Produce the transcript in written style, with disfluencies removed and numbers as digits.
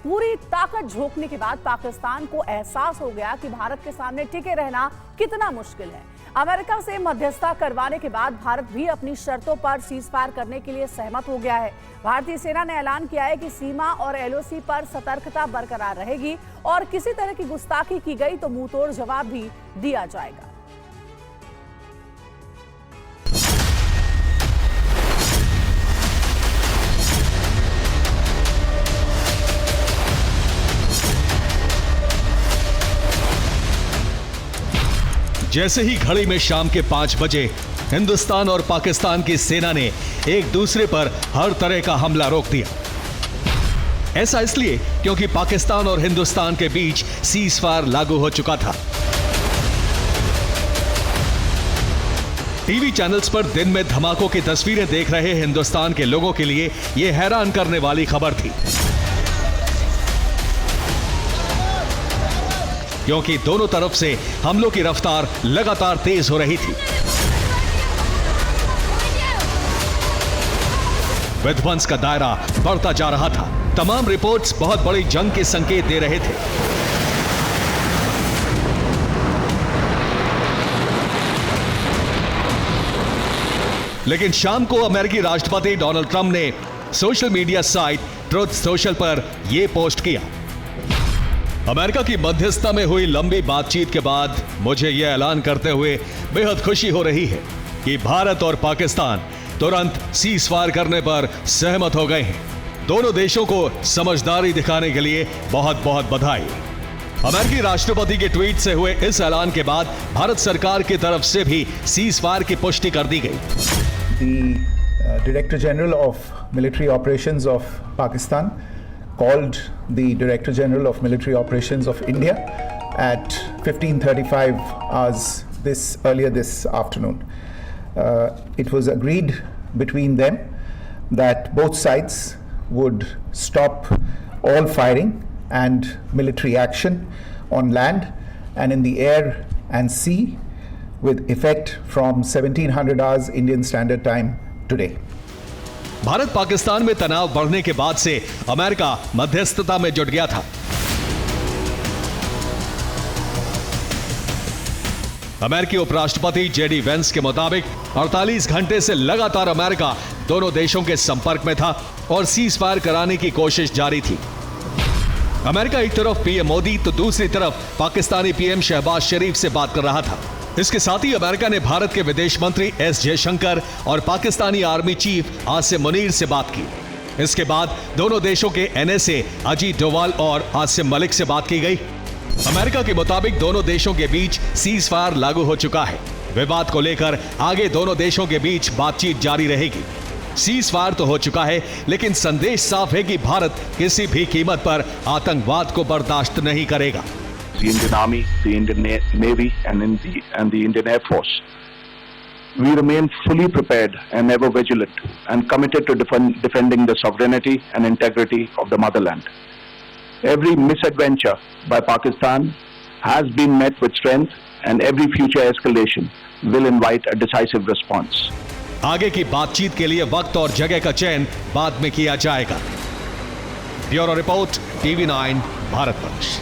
पूरी ताकत झोंकने के बाद पाकिस्तान को एहसास हो गया कि भारत के सामने टिके रहना कितना मुश्किल है। अमेरिका से मध्यस्थता करवाने के बाद भारत भी अपनी शर्तों पर सीजफायर करने के लिए सहमत हो गया है। भारतीय सेना ने ऐलान किया है कि सीमा और एलओसी पर सतर्कता बरकरार रहेगी और किसी तरह की गुस्ताखी की गई तो मुंहतोड़ जवाब भी दिया जाएगा। जैसे ही घड़ी में शाम के 5 बजे हिंदुस्तान और पाकिस्तान की सेना ने एक दूसरे पर हर तरह का हमला रोक दिया। ऐसा इसलिए क्योंकि पाकिस्तान और हिंदुस्तान के बीच सीजफायर लागू हो चुका था। टीवी चैनल्स पर दिन में धमाकों की तस्वीरें देख रहे हिंदुस्तान के लोगों के लिए यह हैरान करने वाली खबर थी, क्योंकि दोनों तरफ से हमलों की रफ्तार लगातार तेज हो रही थी। विध्वंस का दायरा बढ़ता जा रहा था। तमाम रिपोर्ट्स बहुत बड़ी जंग के संकेत दे रहे थे। लेकिन शाम को अमेरिकी राष्ट्रपति डोनाल्ड ट्रंप ने social media site truth social पर यह पोस्ट किया। अमेरिका की मध्यस्थता में हुई लंबी बातचीत के बाद मुझे यह ऐलान करते हुए बेहद खुशी हो रही है कि भारत और पाकिस्तान तुरंत सीजफायर करने पर सहमत हो गए हैं। दोनों देशों को समझदारी दिखाने के लिए बहुत बहुत बधाई। अमेरिकी राष्ट्रपति के ट्वीट से हुए इस ऐलान के बाद भारत सरकार की तरफ से भी सीजफायर की पुष्टि कर दी गई। The Director General of Military Operations of Pakistan called the Director General of Military Operations of India at 15:35 hours earlier this afternoon. It was agreed between them that both sides would stop all firing and military action on land and in the air and sea with effect from 1700 hours Indian Standard Time today. Bharat Pakistan में तनाव बढ़ने के बाद से America मध्यस्थता में जुट गया था। अमेरिकी उपराष्ट्रपति जेडी वेंस के मुताबिक 48 घंटे से लगातार अमेरिका दोनों देशों के संपर्क में था और सीजफायर कराने की कोशिश जारी थी। अमेरिका एक तरफ पीएम मोदी तो दूसरी तरफ पाकिस्तानी पीएम शहबाज शरीफ से बात कर रहा था। इसके साथ ही अमेरिका ने भारत के विदेश मंत्री एस जयशंकर और पाकिस्तानी आर्मी चीफ आसिम मुनीर से बात की। इसके बाद दोनों देशों के एनएसए अजीत डोवाल और आसिम मलिक से बात की गई। अमेरिका के मुताबिक दोनों देशों के बीच सीजफायर लागू हो चुका है। विवाद को लेकर आगे दोनों देशों के बीच बातचीत जारी रहेगी। सीजफायर तो हो चुका है, लेकिन संदेश साफ है कि भारत किसी भी कीमत पर आतंकवाद को बर्दाश्त नहीं करेगा। The Indian Army, the Indian Navy and the Indian Air Force. We remain fully prepared and ever vigilant and committed to defending the sovereignty and integrity of the motherland. Every misadventure by Pakistan has been met with strength and every future escalation will invite a decisive response. आगे की बातचीत के लिए वक्त और जगह का चयन बाद में किया जाएगा। Bureau report, TV9 Bharatvarsh.